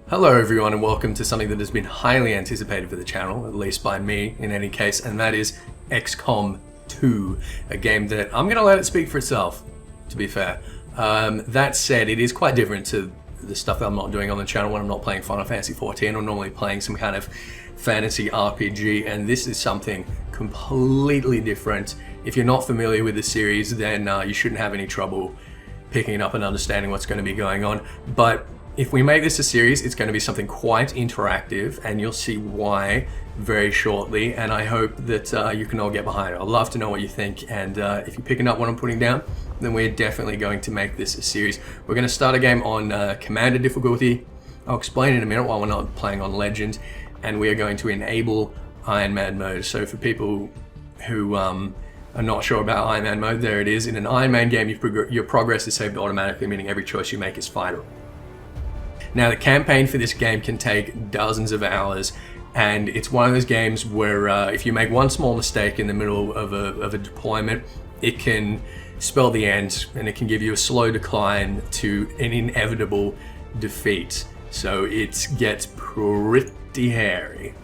Hello everyone and welcome to something that has been highly anticipated for the channel, at least by me in any case, and that is XCOM 2, a game that I'm going to let it speak for itself, to be fair. That said, it is quite different to the stuff that I'm not doing on the channel when I'm not playing Final Fantasy XIV or normally playing some kind of fantasy RPG, and this is something completely different. If you're not familiar with the series, then you shouldn't have any trouble picking up and understanding what's going to be going on, but if we make this a series, it's going to be something quite interactive, and you'll see why very shortly, and I hope that you can all get behind it. I'd love to know what you think, and if you're picking up what I'm putting down, then we're definitely going to make this a series. We're going to start a game on Commander difficulty. I'll explain in a minute why we're not playing on Legend, and we are going to enable Iron Man mode. So for people who are not sure about Iron Man mode, there it is. In an Iron Man game, your progress is saved automatically, meaning every choice you make is final. Now, the campaign for this game can take dozens of hours, and it's one of those games where if you make one small mistake in the middle of a deployment, it can spell the end, and it can give you a slow decline to an inevitable defeat. So it gets pretty hairy.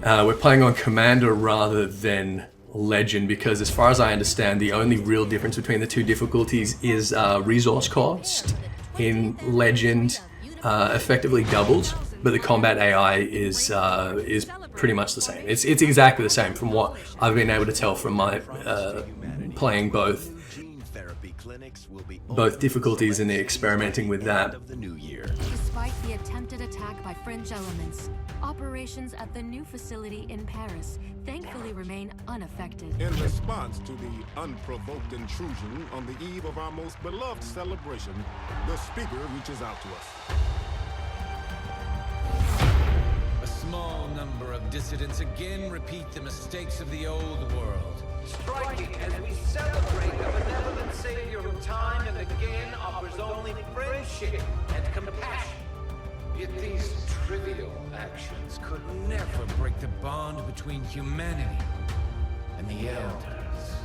We're playing on Commander rather than Legend because, as far as I understand, the only real difference between the two difficulties is resource cost. In Legend, effectively doubles, but the combat AI is pretty much the same. It's exactly the same from what I've been able to tell from my playing both difficulties and experimenting with that. Despite the attempted attack by French elements, operations at the new facility in Paris thankfully remain unaffected. In response to the unprovoked intrusion on the eve of our most beloved celebration, the speaker reaches out to us. A small number of dissidents again repeat the mistakes of the old world. Striking as we celebrate the benevolent savior who time and again offers only friendship and compassion. Yet these trivial actions could never break the bond between humanity and the Elders.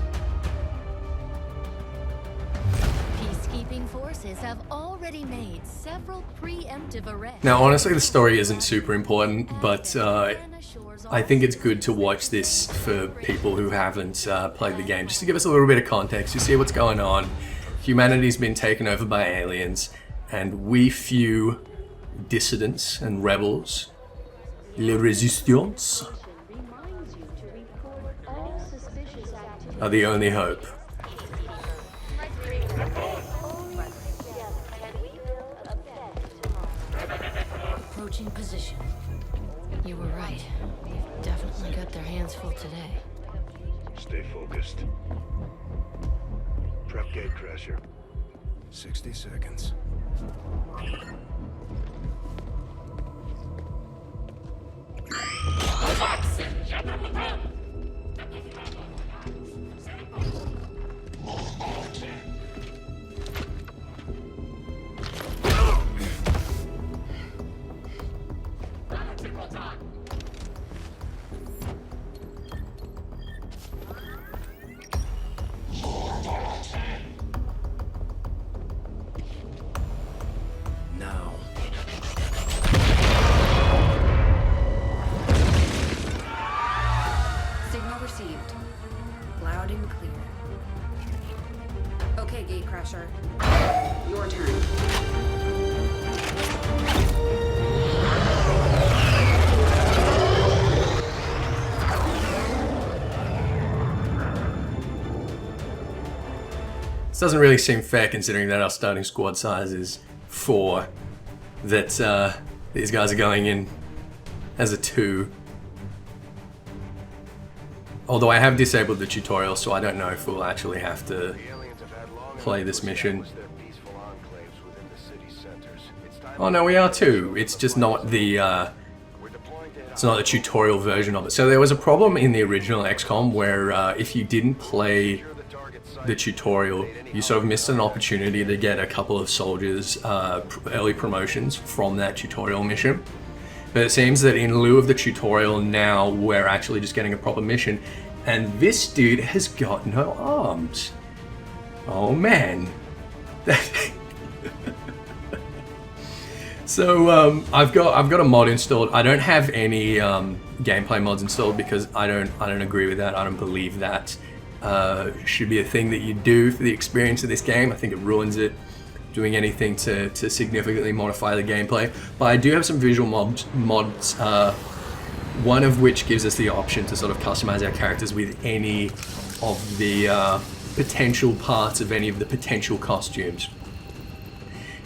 Peacekeeping forces have already made several preemptive arrests. Now, honestly, the story isn't super important, but I think it's good to watch this for people who haven't played the game, just to give us a little bit of context. You see what's going on. Humanity's been taken over by aliens, and we few dissidents and rebels, les résistants, are the only hope. Approaching position. You were right. They've definitely got their hands full today. Stay focused. Prep gate crasher. 60 seconds. Now. Signal received. Loud and clear. Okay, Gatecrasher. Your turn. This doesn't really seem fair considering that our starting squad size is 4, that these guys are going in as a 2. Although I have disabled the tutorial, so I don't know if we'll actually have to play this mission. Oh no, we are 2. It's just not the tutorial version of it. So there was a problem in the original XCOM where if you didn't play the tutorial, you sort of missed an opportunity to get a couple of soldiers early promotions from that tutorial mission. But it seems that in lieu of the tutorial now, we're actually just getting a proper mission, and this dude has got no arms. Oh man. So I've got a mod installed. I don't have any gameplay mods installed because I don't agree with that. I don't believe that should be a thing that you do for the experience of this game. I think it ruins it, doing anything to significantly modify the gameplay. But I do have some visual mods, one of which gives us the option to sort of customize our characters with any of the potential parts of any of the potential costumes.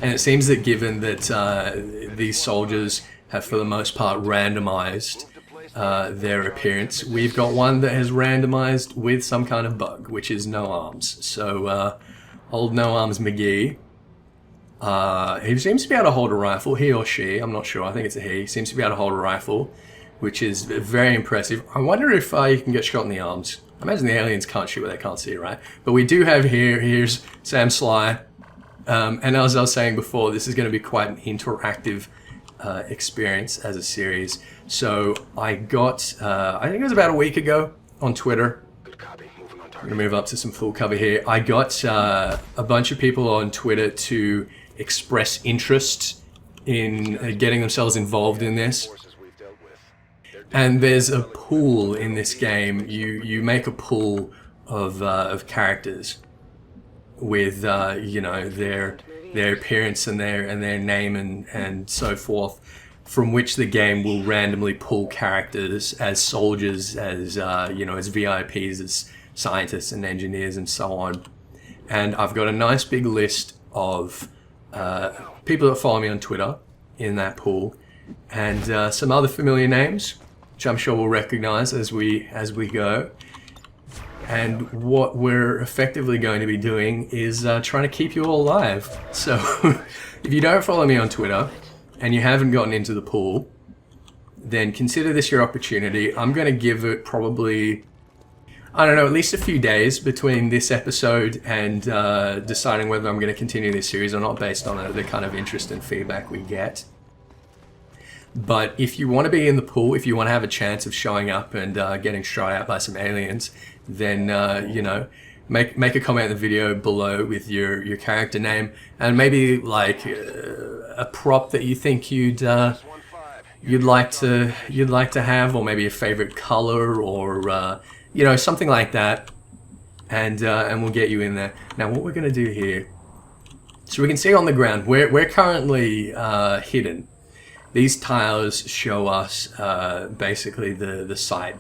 And it seems that given that these soldiers have for the most part randomized their appearance, we've got one that has randomized with some kind of bug, which is no arms. So old No Arms McGee, he seems to be able to hold a rifle, he or she, I'm not sure, I think it's a he, seems to be able to hold a rifle, which is very impressive. I wonder if you can get shot in the arms. I imagine the aliens can't shoot what they can't see, right? But we do have here's Sam Sly. And as I was saying before, this is going to be quite an interactive experience as a series. So I got, I think it was about a week ago on Twitter. I'm going to move up to some full cover here. I got a bunch of people on Twitter to express interest in getting themselves involved in this. And there's a pool in this game. You make a pool of characters with you know, their appearance and their name and so forth, from which the game will randomly pull characters as soldiers, as you know, as VIPs, as scientists and engineers and so on. And I've got a nice big list of people that follow me on Twitter in that pool, and some other familiar names, which I'm sure we'll recognize as we go. And what we're effectively going to be doing is trying to keep you all alive. So if you don't follow me on Twitter and you haven't gotten into the pool, then consider this your opportunity. I'm going to give it probably, I don't know, at least a few days between this episode and deciding whether I'm going to continue this series or not, based on the kind of interest and feedback we get. But if you want to be in the pool, if you want to have a chance of showing up and getting shot at by some aliens, then you know, make a comment in the video below with your character name and maybe like a prop that you think you'd like to have, or maybe a favorite color, or you know, something like that, and we'll get you in there. Now what we're gonna do here, so we can see on the ground we're currently hidden. These tiles show us basically the sight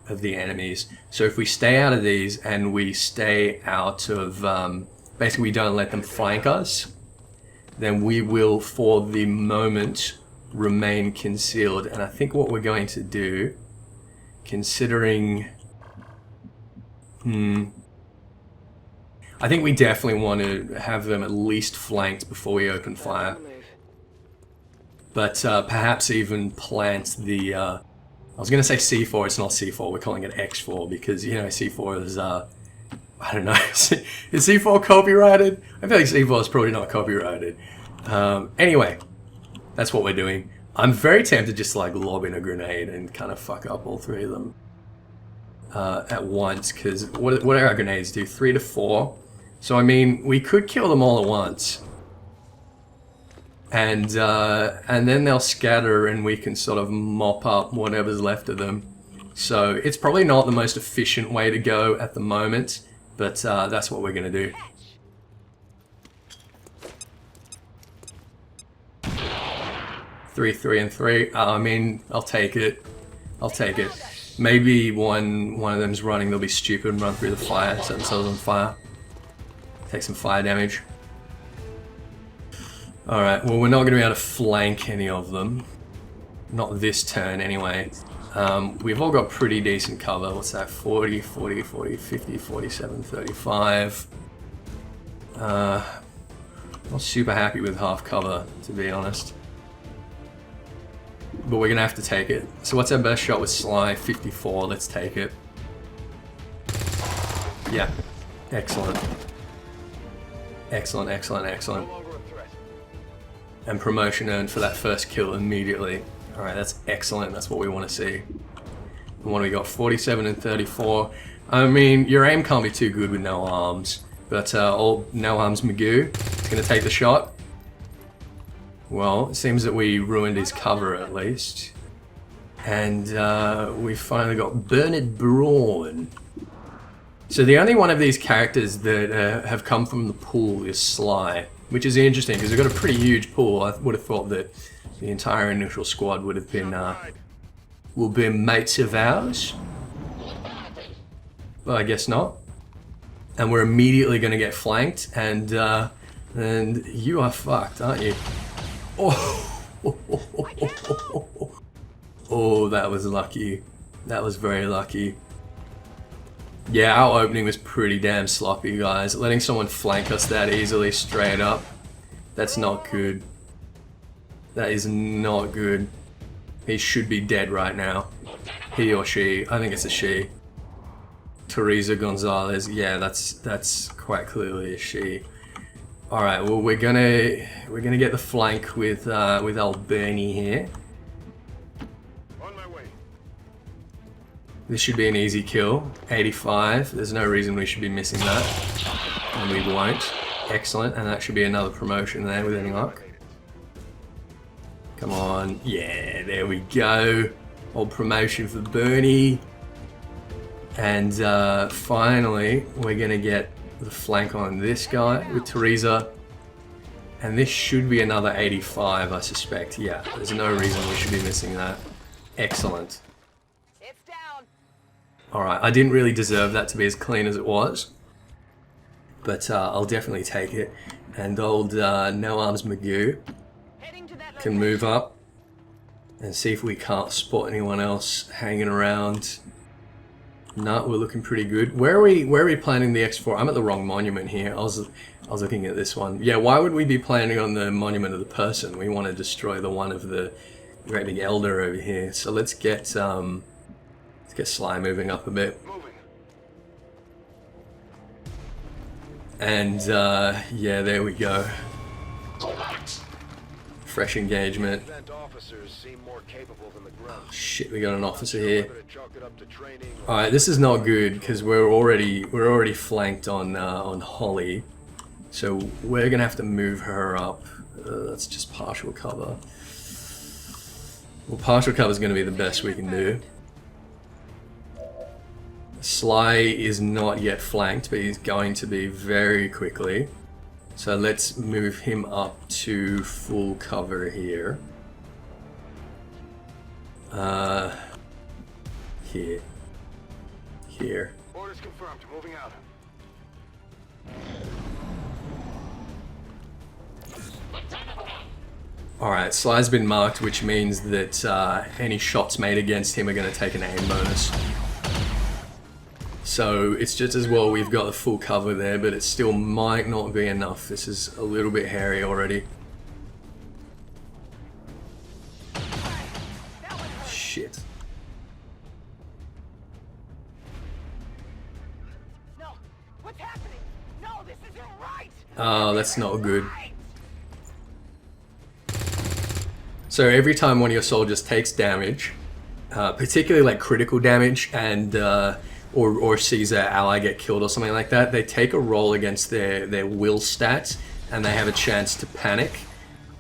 of the enemies. So if we stay out of these and we stay out of, basically we don't let them flank us, then we will for the moment remain concealed. And I think what we're going to do, considering, I think we definitely want to have them at least flanked before we open fire. But perhaps even plant the, I was going to say C4, it's not C4, we're calling it X4 because, you know, C4 is, I don't know, is C4 copyrighted? I feel like C4 is probably not copyrighted. Anyway, that's what we're doing. I'm very tempted just to like lob in a grenade and kind of fuck up all three of them at once, because what do our grenades do? 3 to 4? So I mean, we could kill them all at once. And then they'll scatter and we can sort of mop up whatever's left of them. So it's probably not the most efficient way to go at the moment, but that's what we're going to do. Three and 3. I mean, I'll take it. I'll take it. Maybe one of them's running, they'll be stupid and run through the fire, set themselves on fire. Take some fire damage. Alright, well we're not going to be able to flank any of them. Not this turn anyway. We've all got pretty decent cover. What's that? 40, 40, 40, 50, 47, 35. Not super happy with half cover, to be honest. But we're going to have to take it. So what's our best shot with Sly? 54, let's take it. Yeah, excellent. Excellent, excellent, excellent. And promotion earned for that first kill immediately. Alright, that's excellent, that's what we want to see. And what do we got? 47 and 34. I mean, your aim can't be too good with no arms. But old No Arms Magoo is going to take the shot. Well, it seems that we ruined his cover at least. And we finally got Bernard Braun. So the only one of these characters that have come from the pool is Sly, which is interesting because we've got a pretty huge pool. I would have thought that the entire initial squad would have been mates of ours. But I guess not. And we're immediately going to get flanked, and you are fucked, aren't you? Oh, oh, that was lucky. That was very lucky. Yeah, our opening was pretty damn sloppy, guys. Letting someone flank us that easily straight up, that's not good. That is not good. He should be dead right now. He or she. I think it's a she. Teresa Gonzalez. Yeah, that's quite clearly a she. All right. Well, we're gonna get the flank with old Bernie here. On my way. This should be an easy kill. 85. There's no reason we should be missing that, and we won't. Excellent. And that should be another promotion there with any luck. Come on. Yeah, there we go. Old promotion for Bernie. And finally, we're going to get the flank on this guy with Teresa. And this should be another 85, I suspect. Yeah, there's no reason we should be missing that. Excellent. It's down. Alright, I didn't really deserve that to be as clean as it was. But I'll definitely take it. And old No Arms Magoo can move up and see if we can't spot anyone else hanging around. No, we're looking pretty good. Where are we planning the X4? I'm at the wrong monument here. I was looking at this one. Yeah, why would we be planning on the monument of the person? We want to destroy the one of the great big elder over here. So let's get Sly moving up a bit. And yeah, there we go. Fresh engagement. Oh, shit, we got an officer here. Alright, this is not good because we're already flanked on Holly. So we're gonna have to move her up. That's just partial cover. Well, partial cover is gonna be the best we can do. Sly is not yet flanked, but he's going to be very quickly. So let's move him up to full cover here. Here. Orders confirmed. Moving out. Alright, Sly's been marked, which means that any shots made against him are going to take an aim bonus. So it's just as well we've got the full cover there, but it still might not be enough. This is a little bit hairy already. Shit. No, what's happening? No, this isn't right. Oh, that's not good. So every time one of your soldiers takes damage, particularly like critical damage, and or sees their ally get killed or something like that, they take a roll against their will stats, and they have a chance to panic.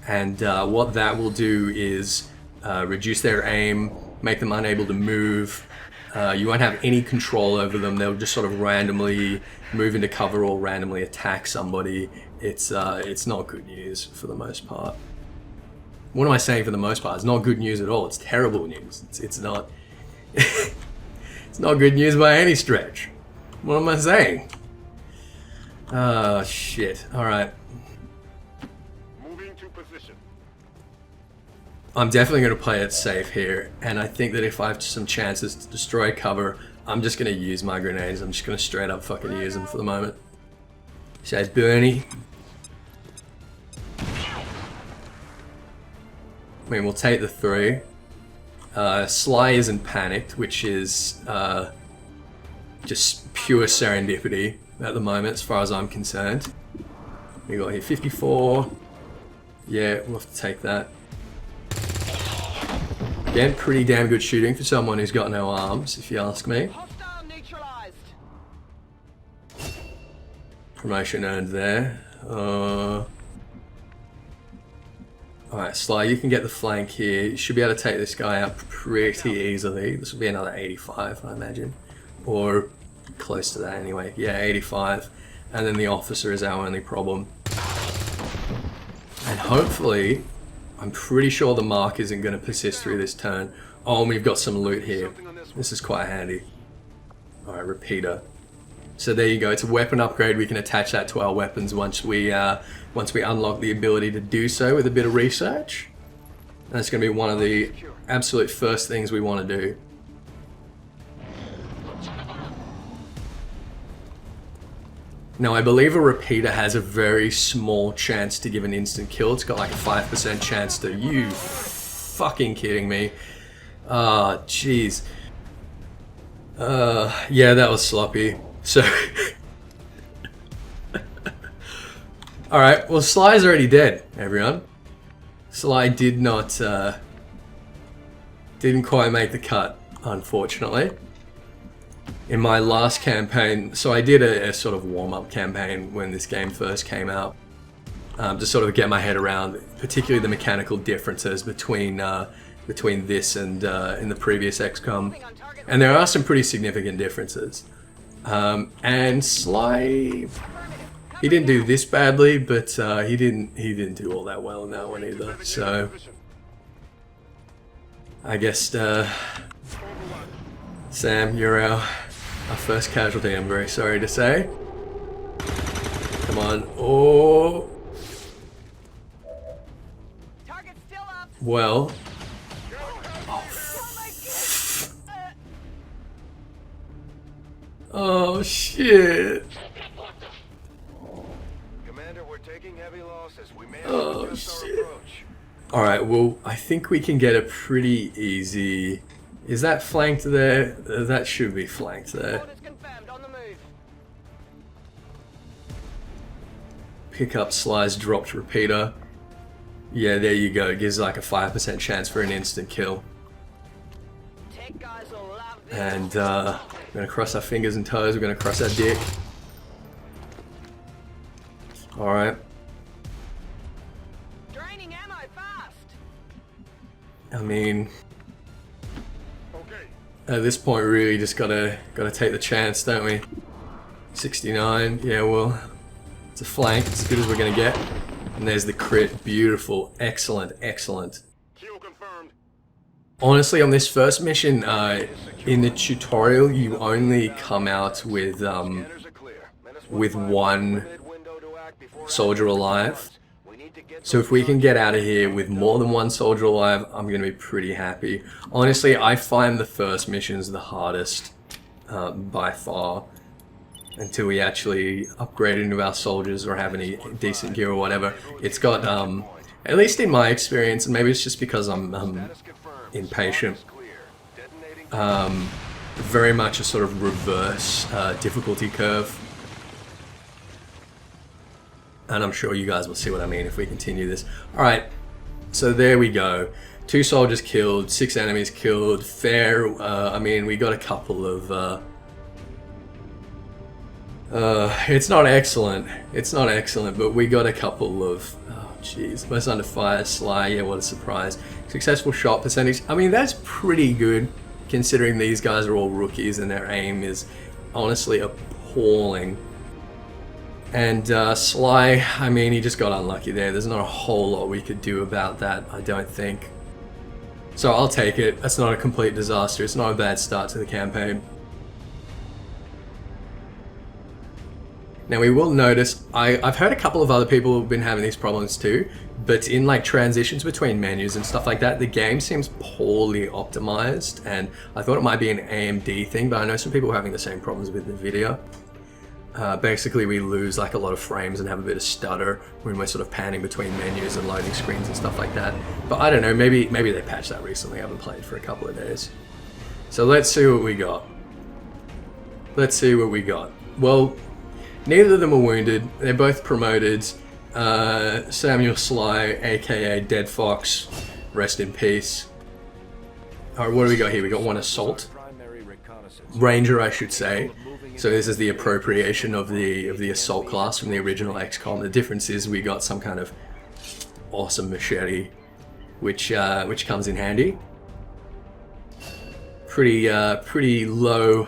And what that will do is reduce their aim, make them unable to move. You won't have any control over them. They'll just sort of randomly move into cover or randomly attack somebody. It's not good news for the most part. What am I saying for the most part? It's not good news at all. It's terrible news. It's not... It's not good news by any stretch. What am I saying? Oh, shit. Alright. Moving to position. I'm definitely going to play it safe here. And I think that if I have some chances to destroy cover, I'm just going to use my grenades. I'm just going to straight up fucking use them for the moment. So it's Bernie. I mean, we'll take the 3. Sly isn't panicked, which is just pure serendipity at the moment, as far as I'm concerned. We got here 54. Yeah, we'll have to take that. Again, pretty damn good shooting for someone who's got no arms, if you ask me. Hostile neutralized. Promotion earned there. Alright, Sly, you can get the flank here. You should be able to take this guy out pretty easily. This will be another 85, I imagine. Or close to that anyway. Yeah, 85. And then the officer is our only problem. And hopefully, I'm pretty sure the mark isn't going to persist through this turn. Oh, and we've got some loot here. This is quite handy. Alright, repeater. So there you go. It's a weapon upgrade. We can attach that to our weapons once we unlock the ability to do so with a bit of research. And that's going to be one of the absolute first things we want to do. Now I believe a repeater has a very small chance to give an instant kill. It's got like a 5% chance to... You fucking kidding me? Ah, jeez. Yeah, that was sloppy. So... Alright, well Sly's already dead, everyone. Sly did not... didn't quite make the cut, unfortunately. In my last campaign, so I did a sort of warm-up campaign when this game first came out, to sort of get my head around, particularly the mechanical differences between this and in the previous XCOM, and there are some pretty significant differences. And Sly, he didn't do this badly, but he didn't do all that well in that one either. So I guess Sam, you're our first casualty, I'm very sorry to say. Come on. Oh. Well. Oh shit. Commander, we're taking heavy losses. We may Oh adjust our shit. approach. Alright, well, I think we can get a pretty easy... Is that flanked there? That should be flanked there. Pick up Sly's dropped repeater. Yeah, there you go. It gives like a 5% chance for an instant kill. And we're gonna cross our fingers and toes. We're gonna cross our dick. Alright. I mean... At this point, we really just gotta take the chance, don't we? 69, yeah, well, it's a flank, it's as good as we're gonna get. And there's the crit, beautiful, excellent, excellent. Honestly, on this first mission, in the tutorial, you only come out with one soldier alive. So if we can get out of here with more than one soldier alive, I'm going to be pretty happy. Honestly, I find the first missions the hardest by far until we actually upgrade into our soldiers or have any decent gear or whatever. It's got, at least in my experience, and maybe it's just because I'm impatient, very much a sort of reverse difficulty curve. And I'm sure you guys will see what I mean if we continue this. Alright, so there we go. 2 soldiers killed, 6 enemies killed. Fair, I mean, we got a couple of... it's not excellent. It's not excellent, but we got a couple of... Oh, jeez. Most under fire, Sly, yeah, what a surprise. Successful shot percentage. I mean, that's pretty good, considering these guys are all rookies and their aim is honestly appalling. And Sly, I mean, he just got unlucky there. There's not a whole lot we could do about that, I don't think. So I'll take it. That's not a complete disaster. It's not a bad start to the campaign. Now we will notice, I've heard a couple of other people who've been having these problems too, but in like transitions between menus and stuff like that, the game seems poorly optimized, and I thought it might be an AMD thing, but I know some people are having the same problems with NVIDIA. Basically we lose like a lot of frames and have a bit of stutter when we're sort of panning between menus and loading screens and stuff like that. But I don't know, maybe they patched that recently. I haven't played for a couple of days. So let's see what we got. Let's see what we got. Well, neither of them are wounded. They're both promoted. Samuel Sly, aka Dead Fox, rest in peace. Alright, what do we got here? We got 1 assault. Ranger, I should say. So this is the appropriation of the assault class from the original XCOM. The difference is we got some kind of awesome machete which comes in handy. Pretty low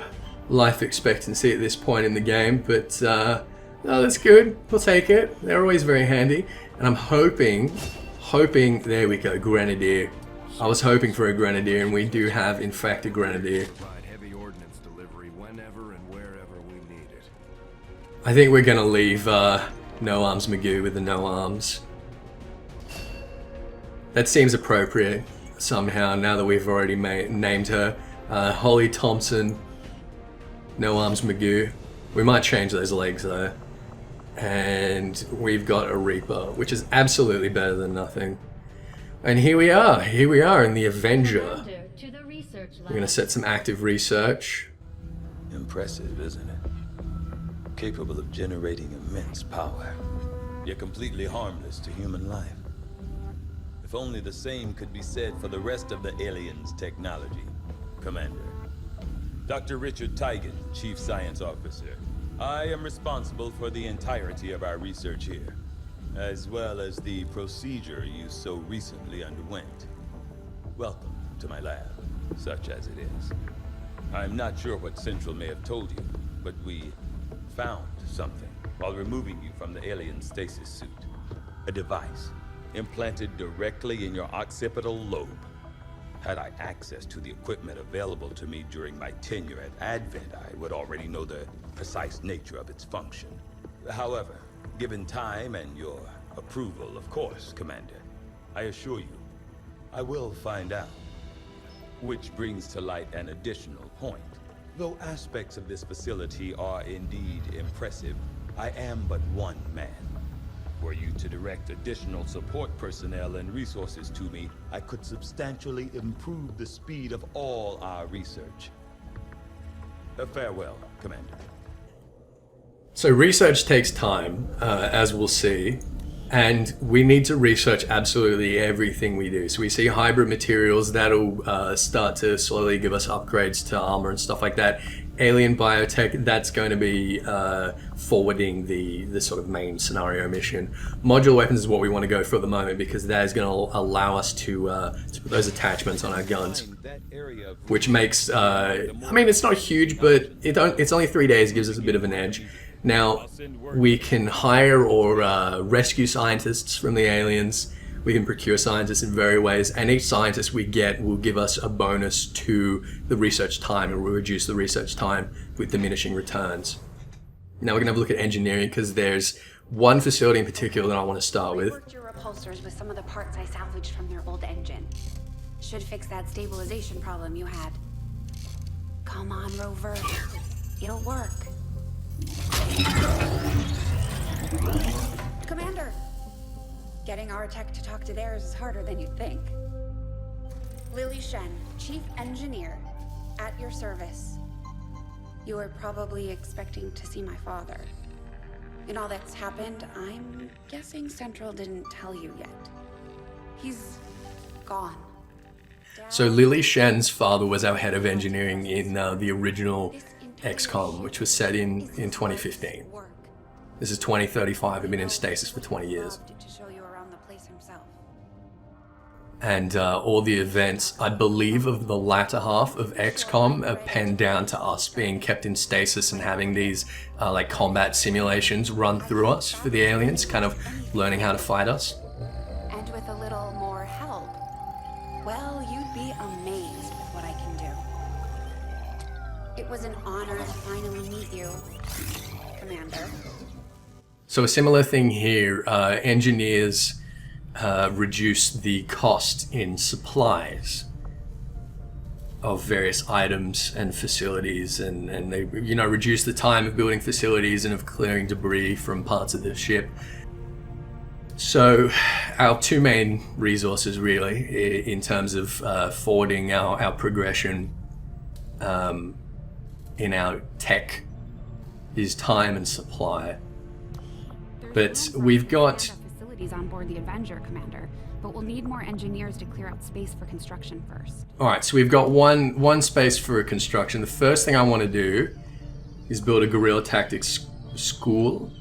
life expectancy at this point in the game, but no, that's good. We'll take it. They're always very handy, and I'm hoping. There we go, Grenadier. I was hoping for a Grenadier, and we do have, in fact, a Grenadier. Provide heavy ordnance delivery whenever and wherever we need it. I think we're gonna leave No Arms Magoo with the no arms. That seems appropriate somehow, now that we've already named her. Holly Thompson, No Arms Magoo. We might change those legs though. And we've got a Reaper, which is absolutely better than nothing. And here we are in the Avenger. We're going to set some active research. Impressive, isn't it? Capable of generating immense power, yet completely harmless to human life. If only the same could be said for the rest of the aliens' technology. Commander. Dr. Richard Tigan, Chief Science Officer. I am responsible for the entirety of our research here, as well as the procedure you so recently underwent. Welcome to my lab, such as it is. I'm not sure what Central may have told you, but we found something while removing you from the alien stasis suit. A device implanted directly in your occipital lobe. Had I access to the equipment available to me during my tenure at Advent, I would already know the precise nature of its function. However, given time and your approval, of course, Commander, I assure you, I will find out. Which brings to light an additional point. Though aspects of this facility are indeed impressive, I am but one man. Were you to direct additional support personnel and resources to me, I could substantially improve the speed of all our research. Farewell, Commander. So research takes time, as we'll see, and we need to research absolutely everything we do. So we see hybrid materials that'll start to slowly give us upgrades to armor and stuff like that. Alien biotech, that's going to be forwarding the sort of main scenario mission. Modular weapons is what we want to go for at the moment, because that is going to allow us to put those attachments on our guns, which makes I mean, it's not huge, but it's only 3 days, gives us a bit of an edge. Now we can hire or rescue scientists from the aliens. We can procure scientists in various ways, and each scientist we get will give us a bonus to the research time, and we'll reduce the research time with diminishing returns. Now we're going to have a look at engineering, because there's one facility in particular that I want to start with. I worked your repulsors with some of the parts I salvaged from your old engine. Should fix that stabilization problem you had. Come on, Rover. It'll work. Commander! Getting our tech to talk to theirs is harder than you'd think. Lily Shen, Chief Engineer, at your service. You were probably expecting to see my father. In all that's happened, I'm guessing Central didn't tell you yet. He's gone. So Lily Shen's father was our head of engineering in the original XCOM, which was set in 2015. This is 2035, I've been in stasis for 20 years. And all the events, I believe, of the latter half of XCOM are penned down to us being kept in stasis and having these like combat simulations run through us for the aliens, kind of learning how to fight us. And with a little more help, well, you'd be amazed with what I can do. It was an honor to finally meet you, Commander. So a similar thing here, engineers reduce the cost in supplies of various items and facilities, and they, you know, reduce the time of building facilities and of clearing debris from parts of the ship. So our two main resources really in terms of forwarding our progression in our tech is time and supply. But we've got on board the Avenger, Commander, but we'll need more engineers to clear out space for construction first. Alright, so we've got one space for construction. The first thing I want to do is build a guerrilla tactics school.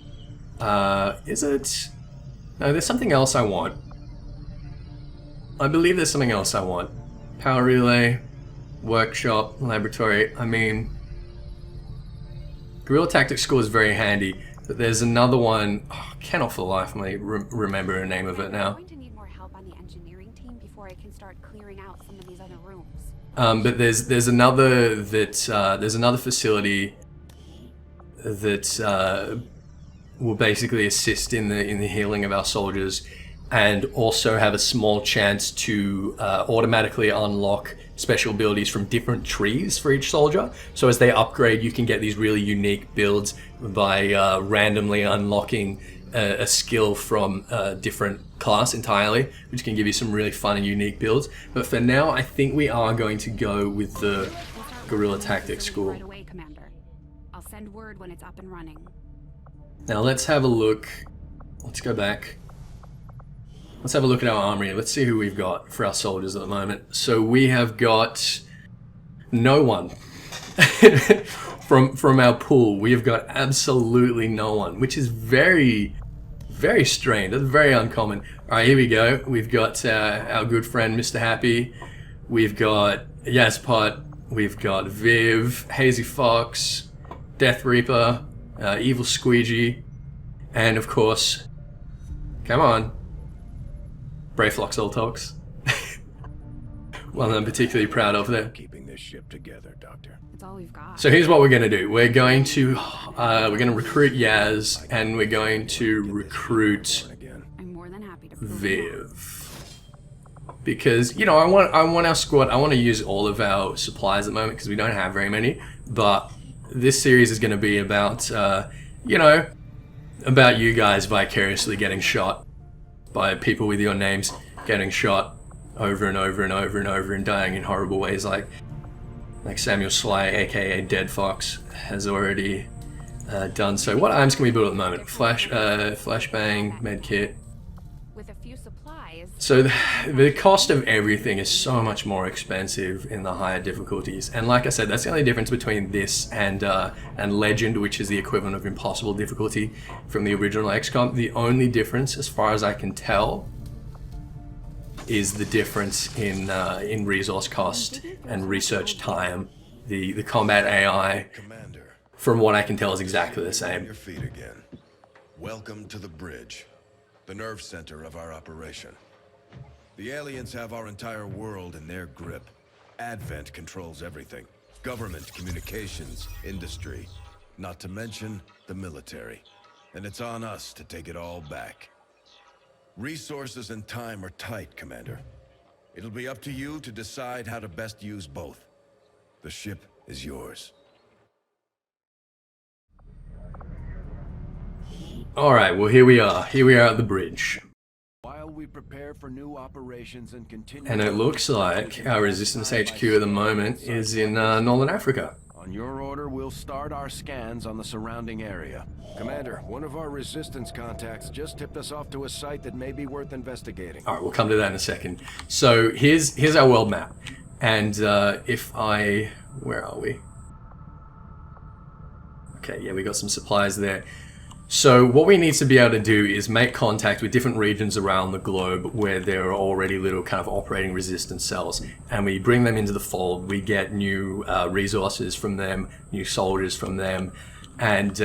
Is it? No, there's something else I want. I believe there's something else I want. Power relay, workshop, laboratory. I mean, guerrilla tactics score is very handy, but there's another one. Oh, I cannot for the life of me remember the name of it now. I'm going to need more help on the engineering team before I can start clearing out some of these other rooms. But there's another that there's another facility that will basically assist in the healing of our soldiers, and also have a small chance to automatically unlock special abilities from different trees for each soldier. So as they upgrade, you can get these really unique builds by randomly unlocking a skill from a different class entirely, which can give you some really fun and unique builds. But for now, I think we are going to go with the guerrilla tactics school. Right away, Commander. I'll send word when it's up and running. Now let's have a look. Let's go back. Let's have a look at our armory. Let's see who we've got for our soldiers at the moment. So we have got no one. from our pool, we have got absolutely no one, which is very, very strange. That's very uncommon. All right, here we go. We've got our good friend Mr. Happy. We've got Yaspot. We've got Viv, Hazy Fox, Death Reaper, Evil Squeegee, and of course, come on, Brayflox Ultox. One I'm particularly proud of there. Keeping this ship together, Doctor. It's all we've got. So here's what we're going to do. We're going to recruit Yaz, and we're going to recruit I'm more than happy to prove Viv. Because, you know, I want our squad, I want to use all of our supplies at the moment because we don't have very many, but this series is going to be about, you know, about you guys vicariously getting shot by people with your names, getting shot over and over and over and over and dying in horrible ways, like Samuel Sly, aka Dead Fox, has already done. So what items can we build at the moment? Flashbang, medkit. With a few supplies. So the cost of everything is so much more expensive in the higher difficulties, and like I said, that's the only difference between this and Legend, which is the equivalent of impossible difficulty from the original XCOM. The only difference, as far as I can tell, is the difference in resource cost and research time. The combat AI, Commander, from what I can tell, is exactly the same. on your feet again. Welcome to the bridge, the nerve center of our operation. The aliens have our entire world in their grip. Advent controls everything. Government, communications, industry, not to mention the military. And it's on us to take it all back. Resources and time are tight, Commander. It'll be up to you to decide how to best use both. The ship is yours. Alright, well here we are. Here we are at the bridge. While we prepare for new operations and continue... And it looks like our Resistance HQ at the moment is in Northern Africa. On your order, we'll start our scans on the surrounding area. Commander, one of our Resistance contacts just tipped us off to a site that may be worth investigating. Alright, we'll come to that in a second. So here's our world map. And if I... where are we? Okay, yeah, we got some supplies there. So what we need to be able to do is make contact with different regions around the globe where there are already little kind of operating resistance cells, and we bring them into the fold. We get new resources from them, new soldiers from them, and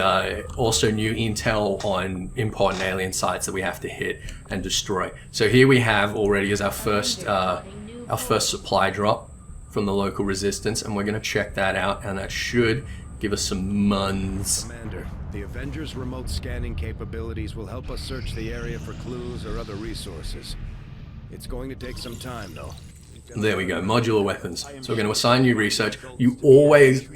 also new intel on important alien sites that we have to hit and destroy. So here we have already as our first supply drop from the local resistance, and we're going to check that out, and that should give us some muns. Commander, the Avengers' remote scanning capabilities will help us search the area for clues or other resources. It's going to take some time, though. There we go, modular weapons. So we're going to assign you research. You always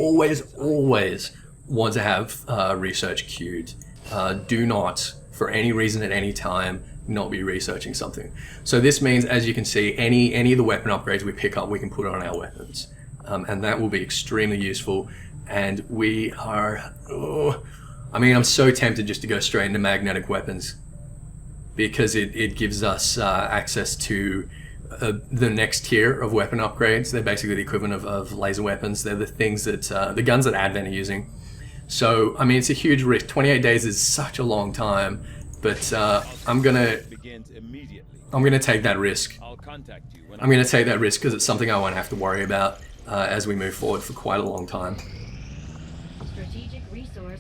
want to have research queued. Do not, for any reason at any time, not be researching something. So this means, as you can see, any of the weapon upgrades we pick up, we can put on our weapons. And that will be extremely useful. And we are... I mean, I'm so tempted just to go straight into magnetic weapons, because it gives us access to the next tier of weapon upgrades. They're basically the equivalent of laser weapons. They're the things that the guns that Advent are using. So I mean, it's a huge risk. 28 days is such a long time, but I'm gonna take that risk. I'm gonna take that risk because it's something I won't have to worry about as we move forward for quite a long time.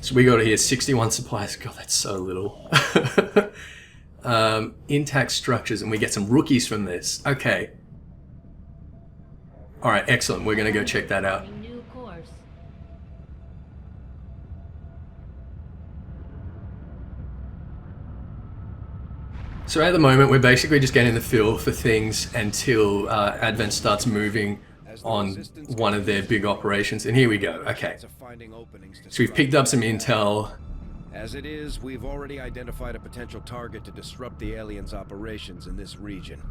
So we got here 61 supplies. God, that's so little. Intact structures, and we get some rookies from this. Okay. All right, excellent. We're gonna go check that out. So at the moment, we're basically just getting the feel for things until Advent starts moving on one of their big operations. And here we go. Okay. So we've picked up some intel. As it is, we've already identified a potential target to disrupt the aliens' operations in this region.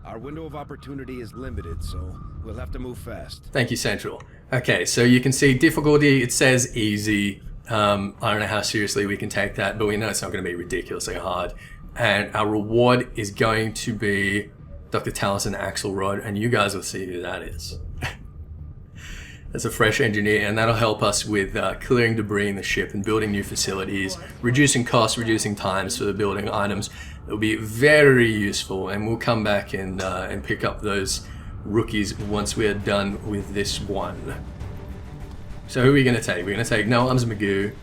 Our window of opportunity is limited, so we'll have to move fast. Thank you, Central. Okay, so you can see difficulty, it says easy. I don't know how seriously we can take that, but we know it's not going to be ridiculously hard. And our reward is going to be Dr. Taliesin Axelrod, and you guys will see who that is. That's a fresh engineer, and that'll help us with clearing debris in the ship and building new facilities, reducing costs, reducing times for the building items. It'll be very useful, and we'll come back and pick up those rookies once we're done with this one. So who are we going to take? We're going to take No Arms Magoo.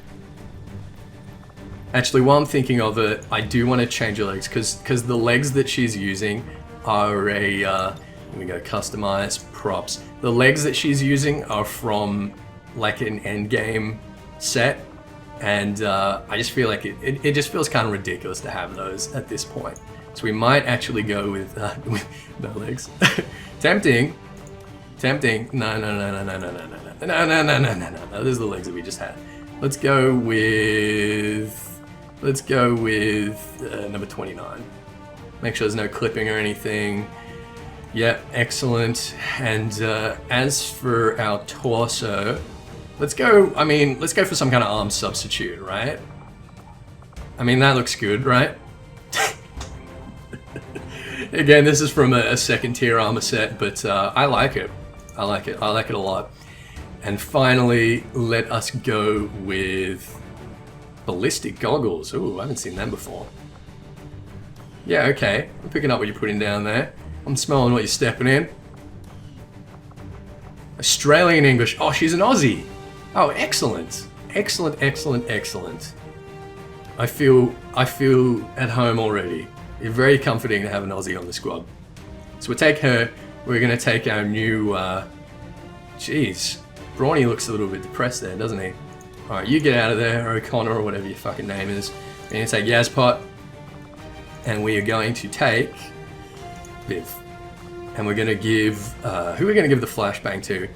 Actually, while I'm thinking of it, I do want to change her legs, because the legs that she's using are a... let me go customize props. The legs that she's using are from like an endgame set, and I just feel like it just feels kind of ridiculous to have those at this point. So we might actually go with no legs. Tempting. No. Those are the legs that we just had. Let's go with number 29. Make sure there's no clipping or anything. Yep, excellent. And as for our torso, let's go for some kind of arm substitute, right? I mean, that looks good, right? Again, this is from a second tier armor set, but I like it. I like it a lot. And finally, let us go with ballistic goggles. Ooh, I haven't seen them before. Yeah, okay. I'm picking up what you're putting down there. I'm smelling what you're stepping in. Australian English. Oh, she's an Aussie. Oh, excellent. Excellent, excellent, excellent. I feel at home already. It's very comforting to have an Aussie on the squad. So we'll take her. We're going to take our new... Jeez. Brawny looks a little bit depressed there, doesn't he? Alright, you get out of there, O'Connor, or whatever your fucking name is. We're going to take Yazpot. And we are going to take... Viv. And we're going to give... who are we going to give the flashbang to?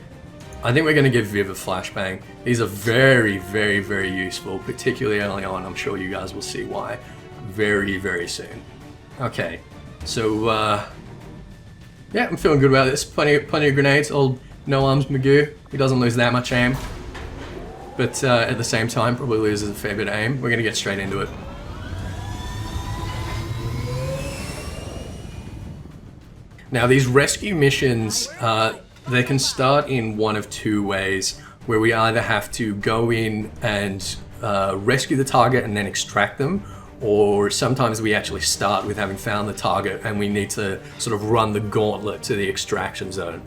I think we're going to give Viv a flashbang. These are very, very, very useful, particularly early on. I'm sure you guys will see why very, very soon. Okay, so yeah, I'm feeling good about this. Plenty of grenades. Old No Arms Magoo. He doesn't lose that much aim, but at the same time probably loses a fair bit of aim. We're going to get straight into it. Now these rescue missions, they can start in one of two ways, where we either have to go in and rescue the target and then extract them, or sometimes we actually start with having found the target and we need to sort of run the gauntlet to the extraction zone.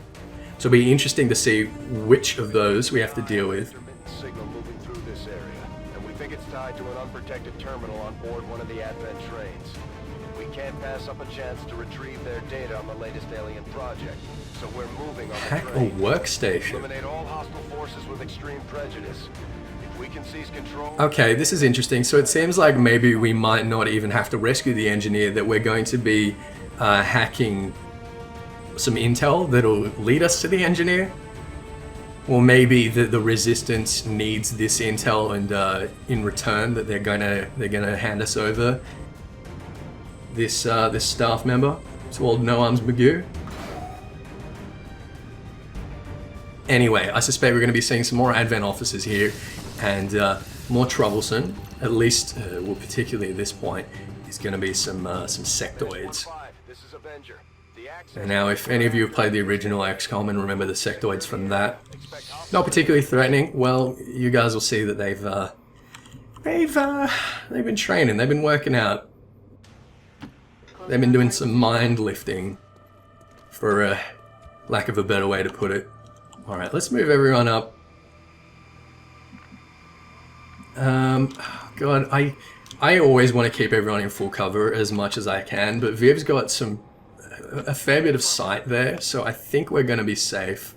So it'll be interesting to see which of those we have to deal with. Signal moving through this area, and we think it's tied to an unprotected terminal on board one of the Advent trains. We can't pass up a chance to retrieve their data on the latest alien project, so we're moving on the Hack a train. workstation. Eliminate all hostile forces with extreme prejudice. If we can seize control... Okay, this is interesting. So it seems like maybe we might not even have to rescue the engineer, that we're going to be hacking some intel that'll lead us to the engineer. Or maybe the Resistance needs this intel, and in return that they're gonna hand us over this staff member. It's called No Arms Magoo. Anyway, I suspect we're going to be seeing some more Advent officers here, and more troublesome. At least, well, particularly at this point, is going to be some sectoids. And now, if any of you have played the original XCOM and remember the sectoids from that, not particularly threatening. Well, you guys will see that they've been training, they've been working out. They've been doing some mind lifting, for a lack of a better way to put it. Alright, let's move everyone up. God, I always want to keep everyone in full cover as much as I can, but Viv's got a fair bit of sight there, so I think we're going to be safe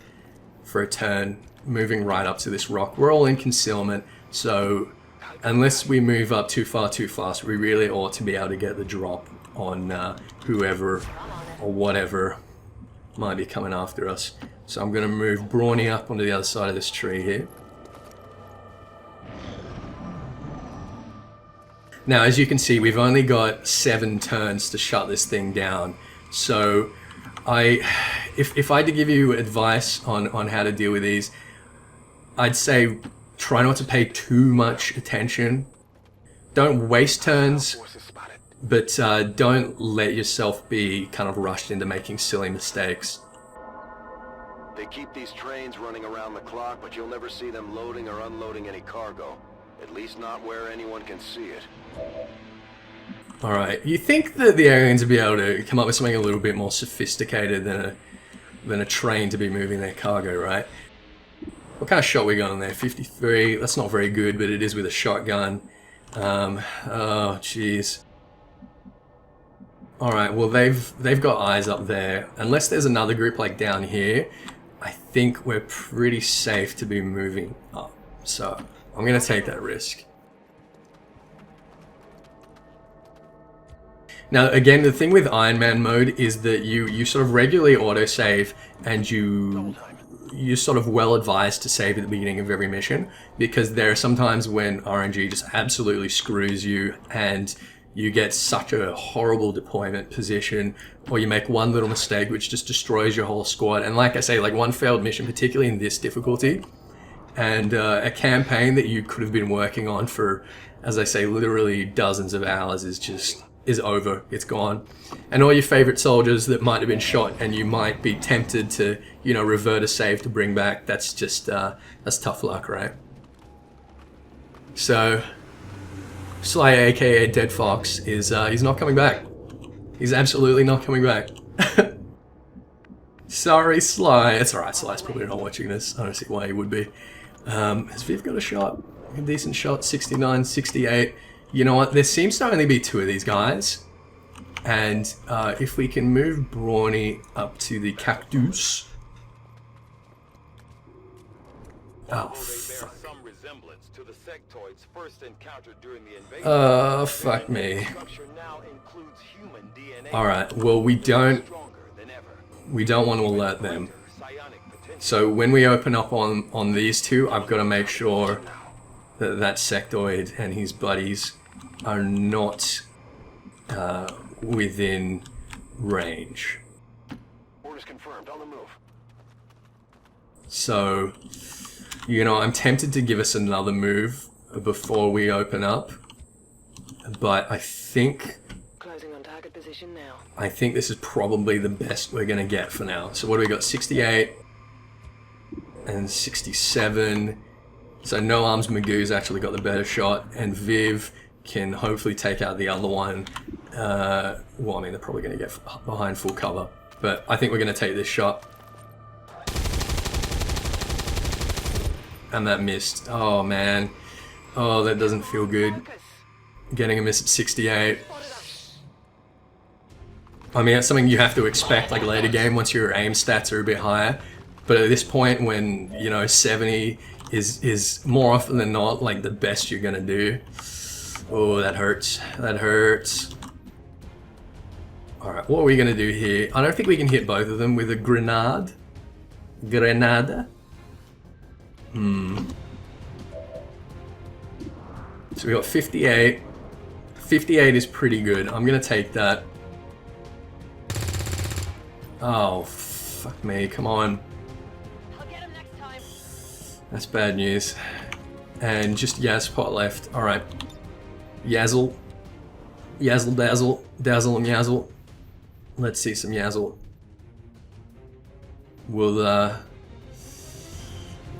for a turn, moving right up to this rock. We're all in concealment, so unless we move up too far too fast, we really ought to be able to get the drop on whoever or whatever might be coming after us. So I'm going to move Brawny up onto the other side of this tree here. Now, as you can see, we've only got 7 turns to shut this thing down. So, if I had to give you advice on how to deal with these, I'd say try not to pay too much attention. Don't waste turns, but don't let yourself be kind of rushed into making silly mistakes. They keep these trains running around the clock, but you'll never see them loading or unloading any cargo. At least not where anyone can see it. Alright, you think that the aliens would be able to come up with something a little bit more sophisticated than a train to be moving their cargo, right? What kind of shot we got on there? 53. That's not very good, but it is with a shotgun. Oh, jeez. Alright, well they've got eyes up there. Unless there's another group like down here, I think we're pretty safe to be moving up. So, I'm going to take that risk. Now, again, the thing with Iron Man mode is that you sort of regularly autosave, and you're sort of well advised to save at the beginning of every mission, because there are some times when RNG just absolutely screws you and you get such a horrible deployment position, or you make one little mistake which just destroys your whole squad. And like I say, like one failed mission, particularly in this difficulty, and a campaign that you could have been working on for, as I say, literally dozens of hours is over. It's gone. And all your favorite soldiers that might have been shot and you might be tempted to, you know, revert a save to bring back, that's just, that's tough luck, right? So, Sly, aka Dead Fox, he's not coming back. He's absolutely not coming back. Sorry, Sly. It's alright, Sly's probably not watching this. I don't see why he would be. Has Viv got a shot? A decent shot, 69, 68. You know what, there seems to only be 2 of these guys. And if we can move Brawny up to the cactus. Oh, fuck. Fuck me. Alright, well we don't want to alert them. So when we open up on these 2, I've got to make sure that sectoid and his buddies are not within range. Orders confirmed. On the move. So, you know, I'm tempted to give us another move before we open up, but I think closing on target position now. I think this is probably the best we're gonna get for now. So what do we got? 68 and 67. So No Arms Magoo's actually got the better shot, and Viv can hopefully take out the other one. Well, I mean, they're probably going to get behind full cover, but I think we're going to take this shot. And that missed. Oh, man. Oh, that doesn't feel good. Getting a miss at 68. I mean, that's something you have to expect, like, later game, once your aim stats are a bit higher. But at this point, when, you know, 70... is more often than not like the best you're gonna do. Oh, that hurts. That hurts. Alright, what are we gonna do here? I don't think we can hit both of them with a grenade. Grenada? So we got 58. 58 is pretty good. I'm gonna take that. Oh, fuck me. Come on. That's bad news. And just Yazpot left. Alright. Yazzle. Yazzle dazzle. Dazzle and Yazzle. Let's see some Yazzle. We'll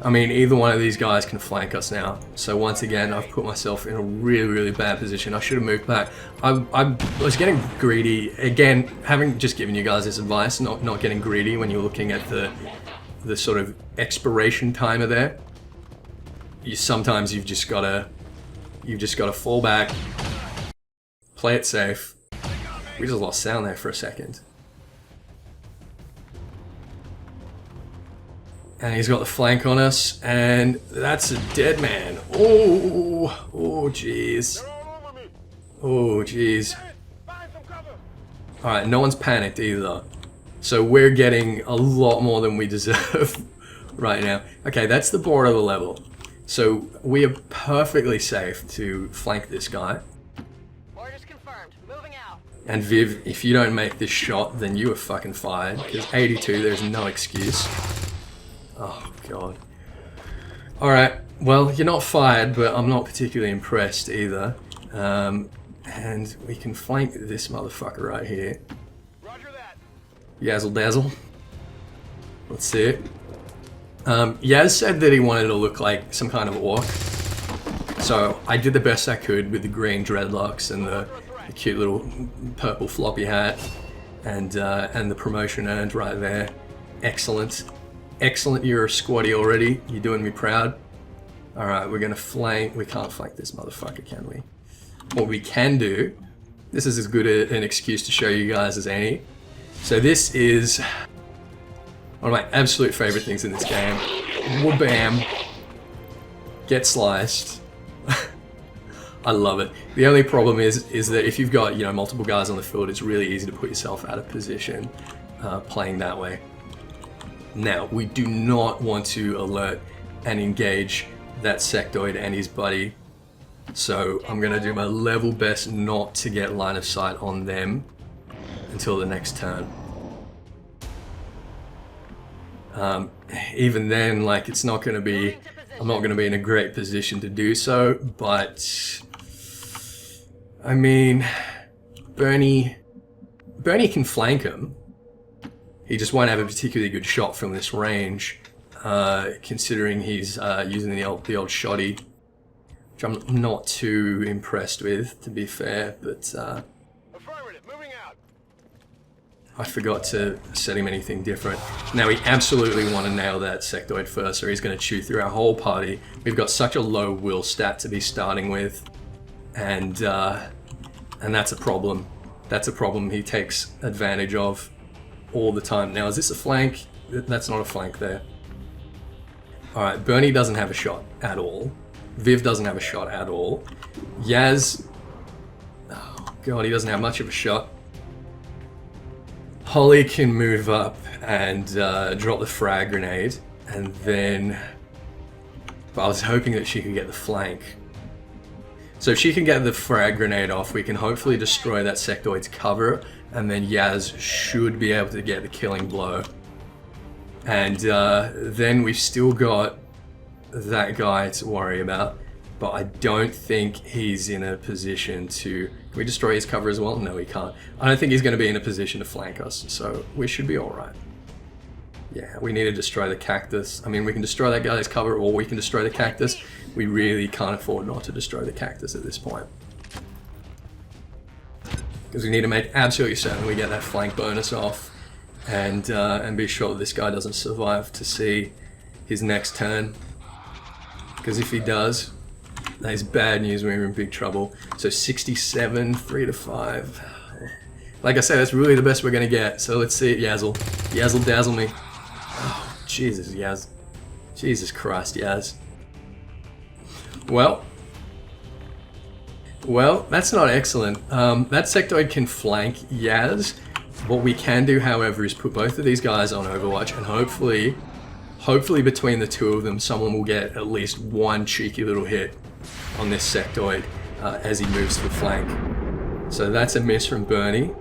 I mean, either one of these guys can flank us now. So once again, I've put myself in a really, really bad position. I should have moved back. I was getting greedy. Again, having just given you guys this advice, not getting greedy when you're looking at the sort of expiration timer there. Sometimes you've just gotta fall back, play it safe. We just lost sound there for a second. And he's got the flank on us, and that's a dead man. Oh, jeez. Oh, jeez. Alright, no one's panicked either. So we're getting a lot more than we deserve right now. Okay, that's the border of the level. So we are perfectly safe to flank this guy. Orders confirmed. Moving out. And Viv, if you don't make this shot, then you are fucking fired. Because 82, there's no excuse. Oh, God. Alright, well, you're not fired, but I'm not particularly impressed either. And we can flank this motherfucker right here. Roger that. Yazzle dazzle. Let's see it. Yaz said that he wanted to look like some kind of orc. So I did the best I could with the green dreadlocks and the cute little purple floppy hat. And the promotion earned right there. Excellent. Excellent, you're a squatty already. You're doing me proud. Alright, we're gonna flank. We can't flank this motherfucker, can we? What we can do, this is as good an excuse to show you guys as any. So this is one of my absolute favorite things in this game. Wha-bam. Get sliced. I love it. The only problem is that if you've got, multiple guys on the field, it's really easy to put yourself out of position playing that way. Now, we do not want to alert and engage that sectoid and his buddy. So I'm going to do my level best not to get line of sight on them until the next turn. Even then, like, it's not going to be, I'm not going to be in a great position to do so, but I mean, Bernie can flank him. He just won't have a particularly good shot from this range, considering he's using the old shotty, which I'm not too impressed with, to be fair, but Affirmative. Moving out. I forgot to set him anything different. Now we absolutely want to nail that sectoid first, or he's going to chew through our whole party. We've got such a low will stat to be starting with, and that's a problem. That's a problem he takes advantage of all the time. Now, is this a flank? That's not a flank there. Alright, Bernie doesn't have a shot at all. Viv doesn't have a shot at all. Yaz... oh god, he doesn't have much of a shot. Holly can move up and drop the frag grenade, and then... but I was hoping that she could get the flank. So if she can get the frag grenade off, we can hopefully destroy that sectoid's cover, and then Yaz should be able to get the killing blow. And then we've still got that guy to worry about, but I don't think he's in a position to... can we destroy his cover as well? No, we can't. I don't think he's going to be in a position to flank us, so we should be alright. Yeah, we need to destroy the cactus. I mean, we can destroy that guy's cover, or we can destroy the cactus. We really can't afford not to destroy the cactus at this point. Because we need to make absolutely certain we get that flank bonus off, and be sure that this guy doesn't survive to see his next turn. Because if he does, that is bad news. We're in big trouble. So 67, 3 to 5. Like I said, that's really the best we're gonna get. So let's see it, Yazzle. Yazzle dazzle me. Oh, Jesus, Yaz. Jesus Christ, Yaz. Well, that's not excellent. That sectoid can flank Yaz. What we can do, however, is put both of these guys on Overwatch, and hopefully between the two of them, someone will get at least one cheeky little hit on this sectoid as he moves to the flank. So that's a miss from Bernie.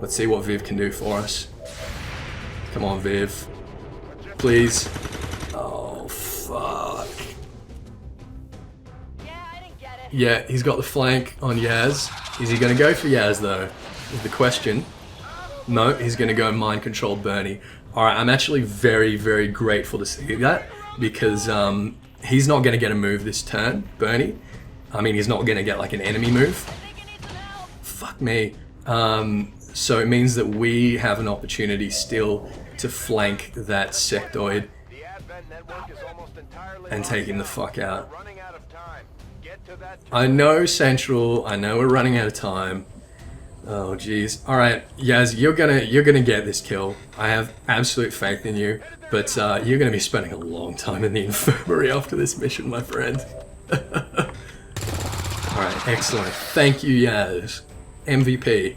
Let's see what Viv can do for us. Come on, Viv. Please. Oh, fuck. Yeah, he's got the flank on Yaz. Is he going to go for Yaz, though? Is the question. No, he's going to go mind control Bernie. Alright, I'm actually very, very grateful to see that. because he's not going to get a move this turn, Bernie. I mean, he's not going to get like an enemy move. Fuck me. So it means that we have an opportunity still to flank that sectoid and take him the fuck out. I know Central, I know we're running out of time. Oh jeez. Alright, Yaz, you're gonna get this kill. I have absolute faith in you, but you're gonna be spending a long time in the infirmary after this mission, my friend. Alright, excellent. Thank you, Yaz. MVP.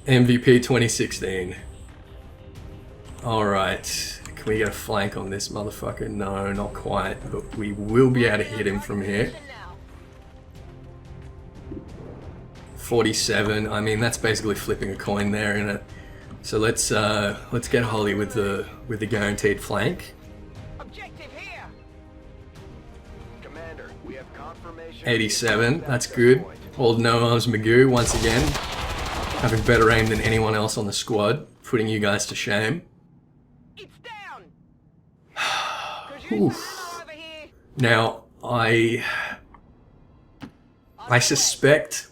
MVP 2016. Alright. Can we get a flank on this motherfucker? No, not quite. But we will be able to hit him from here. 47. I mean, that's basically flipping a coin there, isn't it? So let's get Holly with the guaranteed flank. 87. That's good. Old No Arms Magoo once again, having better aim than anyone else on the squad, putting you guys to shame. Oof. Now, I suspect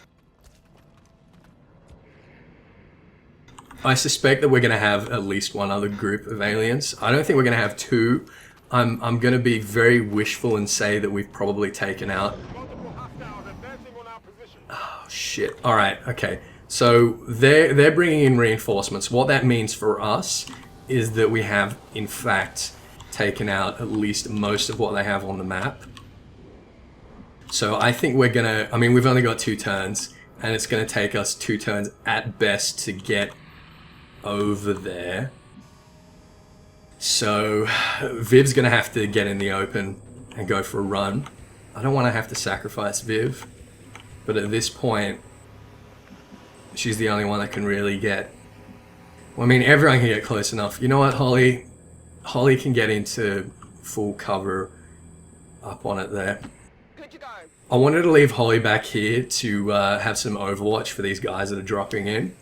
that we're going to have at least one other group of aliens. I don't think we're going to have two. I'm going to be very wishful and say that we've probably taken out... Oh, shit. Alright, okay. So, they're bringing in reinforcements. What that means for us is that we have, in fact, taken out at least most of what they have on the map. So I think we're gonna... I mean, we've only got 2 turns, and it's gonna take us 2 turns at best to get over there. So Viv's gonna have to get in the open and go for a run. I don't want to have to sacrifice Viv, but at this point, she's the only one that can really get... Well, I mean, everyone can get close enough. You know what, Holly? Holly can get into full cover up on it there. I wanted to leave Holly back here to have some overwatch for these guys that are dropping in,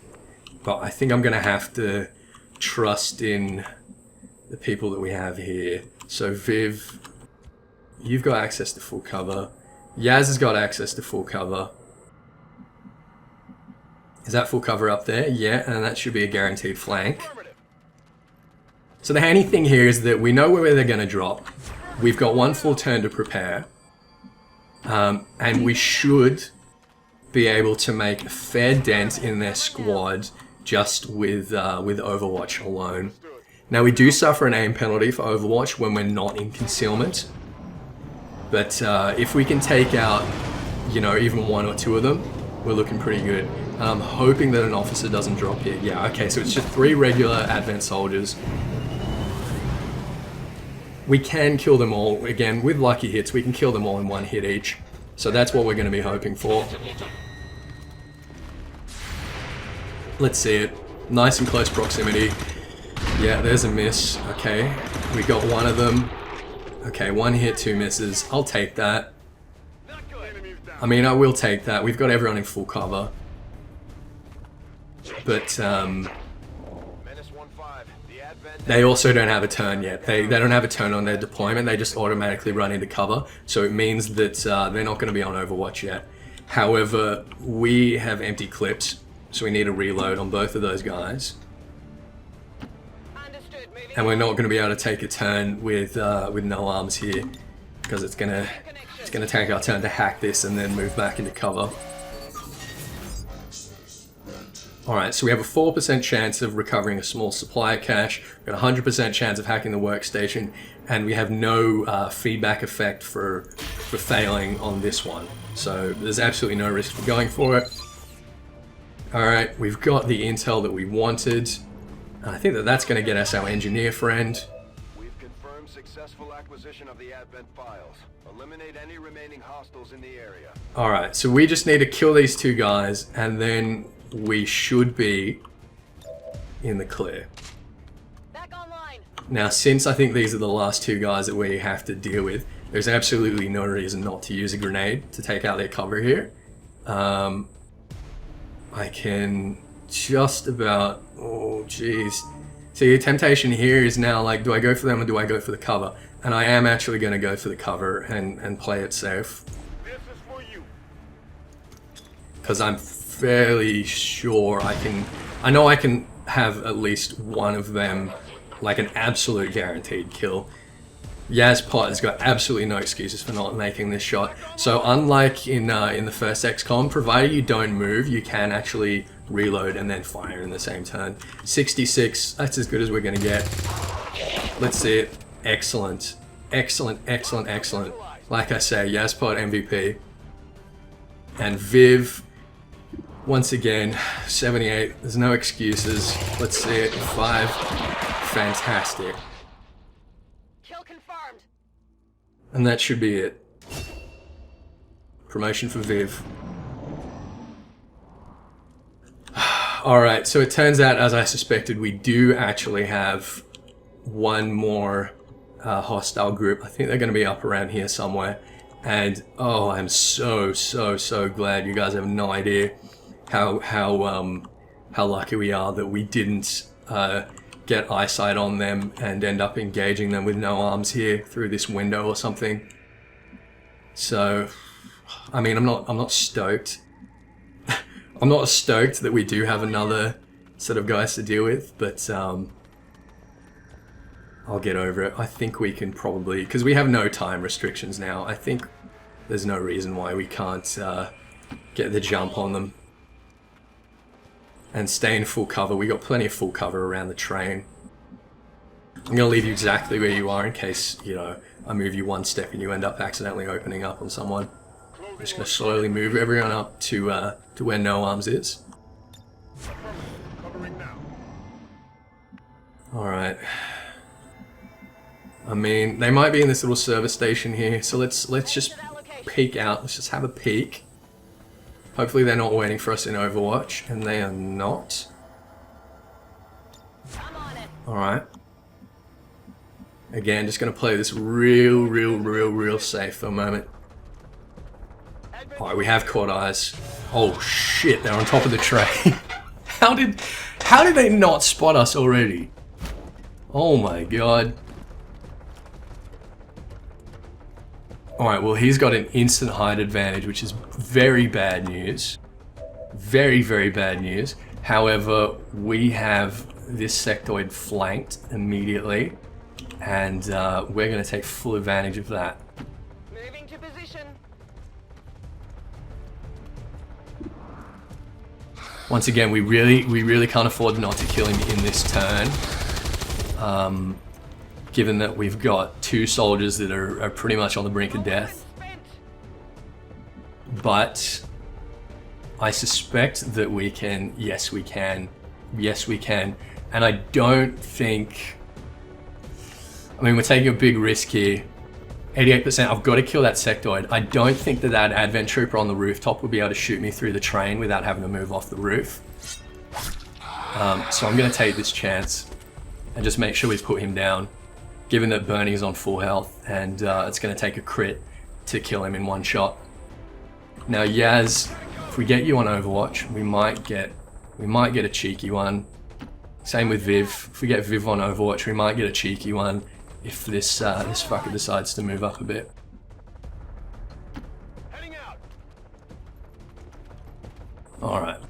but I think I'm going to have to trust in the people that we have here. So Viv, you've got access to full cover. Yaz has got access to full cover. Is that full cover up there? Yeah, and that should be a guaranteed flank. So the handy thing here is that we know where they're going to drop. We've got 1 full turn to prepare. And we should be able to make a fair dent in their squad just with Overwatch alone. Now we do suffer an aim penalty for Overwatch when we're not in concealment. But if we can take out, you know, even 1 or 2 of them, we're looking pretty good. And I'm hoping that an officer doesn't drop here. Yeah, okay, so it's just 3 regular Advent soldiers. We can kill them all, again, with lucky hits, we can kill them all in 1 hit each. So that's what we're going to be hoping for. Let's see it. Nice and close proximity. Yeah, there's a miss. Okay, we got 1 of them. Okay, 1 hit, 2 misses. I'll take that. I mean, I will take that. We've got everyone in full cover. But, they also don't have a turn yet. They don't have a turn on their deployment. They just automatically run into cover. So it means that they're not going to be on Overwatch yet. However, we have empty clips, so we need a reload on both of those guys. And we're not going to be able to take a turn with no arms here, because it's gonna take our turn to hack this and then move back into cover. Alright, so we have a 4% chance of recovering a small supply of cash, we've got a 100% chance of hacking the workstation, and we have no feedback effect for failing on this one. So there's absolutely no risk for going for it. Alright, we've got the intel that we wanted. And I think that that's going to get us our engineer friend. We've confirmed successful acquisition of the Advent files. Eliminate any remaining hostiles in the area. Alright, so we just need to kill these 2 guys, and then we should be in the clear. Back online. Now, since I think these are the last 2 guys that we have to deal with, there's absolutely no reason not to use a grenade to take out their cover here. I can just about... Oh, jeez. So your temptation here is now like, do I go for them or do I go for the cover? And I am actually going to go for the cover and play it safe. This is for you. Because I'm fairly sure I know I can have at least one of them like an absolute guaranteed kill. Yazpot has got absolutely no excuses for not making this shot. So unlike in the first XCOM, provided you don't move, you can actually reload and then fire in the same turn. 66, that's as good as we're gonna get. Let's see it. Excellent. Excellent, excellent, excellent. Like I say, Yazpot MVP. And Viv, once again, 78. There's no excuses. Let's see it. 5. Fantastic. Kill confirmed. And that should be it. Promotion for Viv. Alright, so it turns out, as I suspected, we do actually have one more hostile group. I think they're going to be up around here somewhere. And, oh, I'm so glad. You guys have no idea how lucky we are that we didn't get eyesight on them and end up engaging them with no arms here through this window or something. So, I mean, I'm not stoked. I'm not stoked that we do have another set of guys to deal with, but I'll get over it. I think we can probably, because we have no time restrictions now, I think there's no reason why we can't get the jump on them. And stay in full cover. We got plenty of full cover around the train. I'm going to leave you exactly where you are in case, you know, I move you one step and you end up accidentally opening up on someone. I'm just going to slowly move everyone up to where no arms is. Alright. I mean, they might be in this little service station here, so let's just peek out. Let's just have a peek. Hopefully they're not waiting for us in Overwatch, and they are not. Alright. Again, just going to play this real safe for a moment. Alright, we have caught eyes. Oh shit, they're on top of the train. How did they not spot us already? Oh my god. Alright, well he's got an instant height advantage, which is very bad news. Very bad news. However, we have this sectoid flanked immediately, and we're going to take full advantage of that. Moving to position. Once again, we really can't afford not to kill him in this turn. Given that we've got two soldiers that are pretty much on the brink of death. But I suspect that we can, yes we can, and I don't think, I mean we're taking a big risk here. 88%, I've got to kill that sectoid. I don't think that advent trooper on the rooftop will be able to shoot me through the train without having to move off the roof. So I'm going to take this chance and just make sure we put him down, given that Bernie is on full health and it's going to take a crit to kill him in one shot. Now Yaz, if we get you on Overwatch, we might get a cheeky one. Same with Viv. If we get Viv on Overwatch, we might get a cheeky one if this fucker decides to move up a bit. Alright.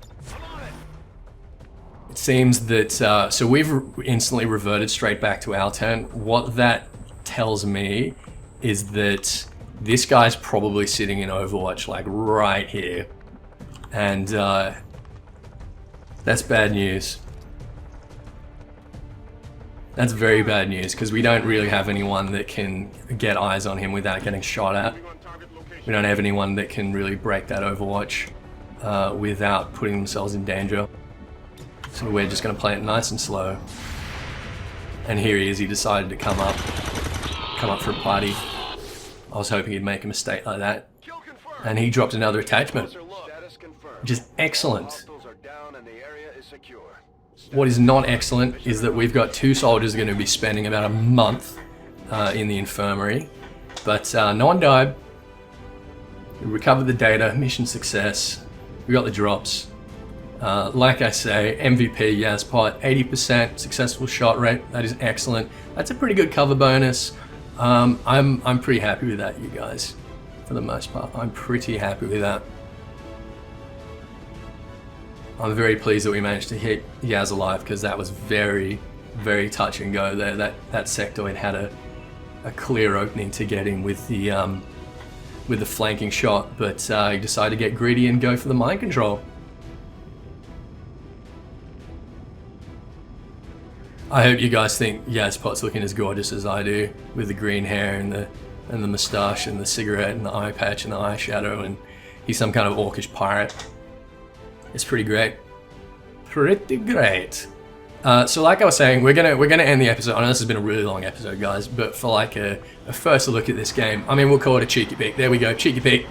It seems that, so we've instantly reverted straight back to our turn. What that tells me is that this guy's probably sitting in Overwatch, like right here. And that's bad news. That's very bad news, because we don't really have anyone that can get eyes on him without getting shot at. We don't have anyone that can really break that Overwatch without putting themselves in danger. So we're just going to play it nice and slow. And here he is, he decided to come up for a party. I was hoping he'd make a mistake like that. And he dropped another attachment, which is excellent. What is not excellent is that we've got two soldiers going to be spending about a month in the infirmary. But no one died. We recovered the data, mission success. We got the drops. Like I say, MVP Yazpot, 80% successful shot rate. That is excellent. That's a pretty good cover bonus. I'm pretty happy with that, you guys. For the most part, I'm pretty happy with that. I'm very pleased that we managed to hit Yaz alive, because that was very, very touch and go there. That sectoid had a clear opening to get in with the flanking shot, but he decided to get greedy and go for the mind control. I hope you guys think Yazpot's looking as gorgeous as I do, with the green hair and the moustache and the cigarette and the eye patch and the eyeshadow, and he's some kind of orcish pirate. It's pretty great. Pretty great. So like I was saying, we're gonna end the episode. I know this has been a really long episode, guys, but for like a first look at this game, I mean, we'll call it a cheeky peek. There we go, cheeky peek.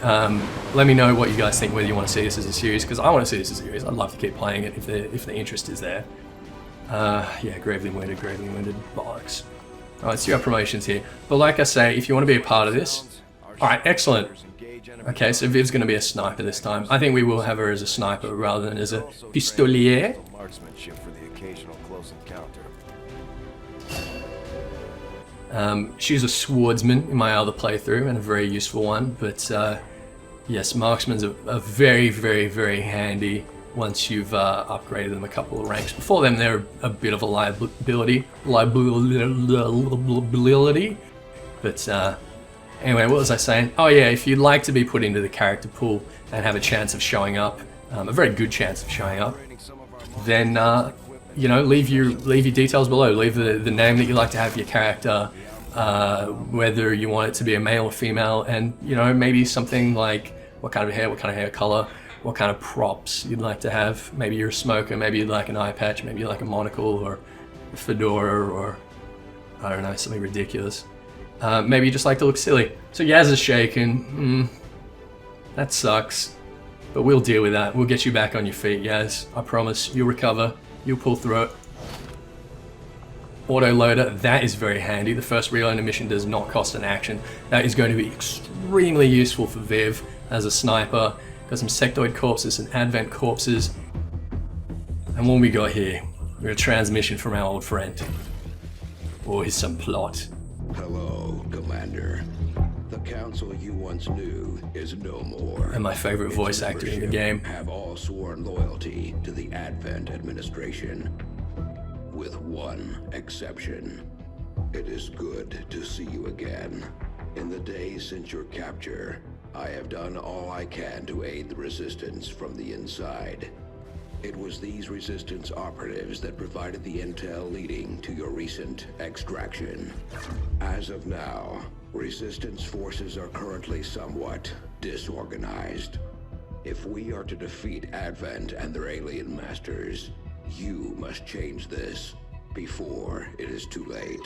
Let me know what you guys think, whether you want to see this as a series, because I want to see this as a series. I'd love to keep playing it if the interest is there. Yeah, gravely wounded, bollocks. Alright, let's do our promotions here. But like I say, if you want to be a part of this, alright, excellent. Okay, so Viv's going to be a sniper this time. I think we will have her as a sniper rather than as a pistolier. She's a swordsman in my other playthrough, and a very useful one. But yes, marksmen's are very, very, very handy once you've upgraded them a couple of ranks. Before then, they're a bit of a liability. But anyway, what was I saying? Oh yeah, if you'd like to be put into the character pool and have a chance of showing up, a very good chance of showing up, then you know, leave your details below. Leave the name that you like to have your character, whether you want it to be a male or female, and you know, maybe something like what kind of hair color, what kind of props you'd like to have. Maybe you're a smoker, maybe you'd like an eye patch, maybe you like a monocle or a fedora, or I don't know, something ridiculous. Maybe you just like to look silly. So Yaz is shaken. That sucks. But we'll deal with that. We'll get you back on your feet, Yaz. I promise. You'll recover. You'll pull through it. Autoloader, that is very handy. The first reload mission does not cost an action. That is going to be extremely useful for Viv as a sniper. Got some sectoid corpses and advent corpses. And what we got here? We got a transmission from our old friend. Or here's some plot. Hello, Commander. The council you once knew is no more. And my favorite voice actor in the game. Have all sworn loyalty to the Advent administration. With one exception. It is good to see you again. In the days since your capture, I have done all I can to aid the resistance from the inside. It was these resistance operatives that provided the intel leading to your recent extraction. As of now, resistance forces are currently somewhat disorganized. If we are to defeat Advent and their alien masters, you must change this before it is too late.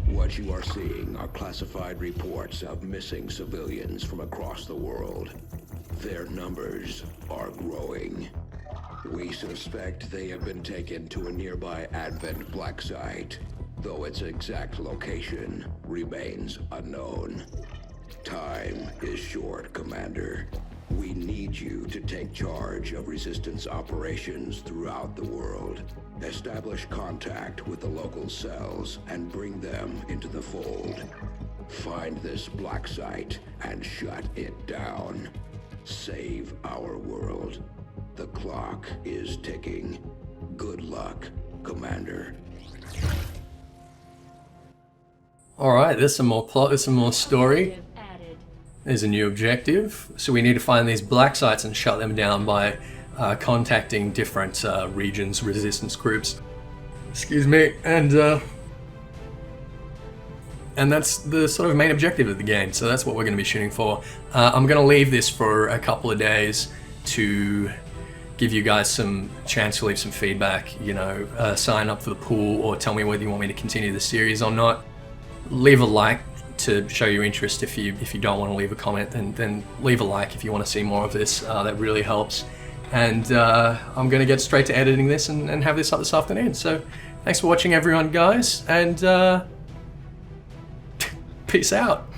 What you are seeing are classified reports of missing civilians from across the world. Their numbers are growing. We suspect they have been taken to a nearby Advent black site, though its exact location remains unknown. Time is short, Commander. We need you to take charge of resistance operations throughout the world. Establish contact with the local cells and bring them into the fold. Find this black site and shut it down. Save our world. The clock is ticking. Good luck, Commander. Alright, there's some more plot, there's some more story. There's a new objective. So we need to find these black sites and shut them down by contacting different regions, resistance groups. Excuse me. And that's the sort of main objective of the game. So that's what we're going to be shooting for. I'm going to leave this for a couple of days to give you guys some chance to leave some feedback, you know, sign up for the pool or tell me whether you want me to continue the series or not. Leave a like to show your interest. If you don't want to leave a comment, then leave a like if you want to see more of this. That really helps. And I'm going to get straight to editing this and have this up this afternoon. So thanks for watching everyone, guys, and peace out.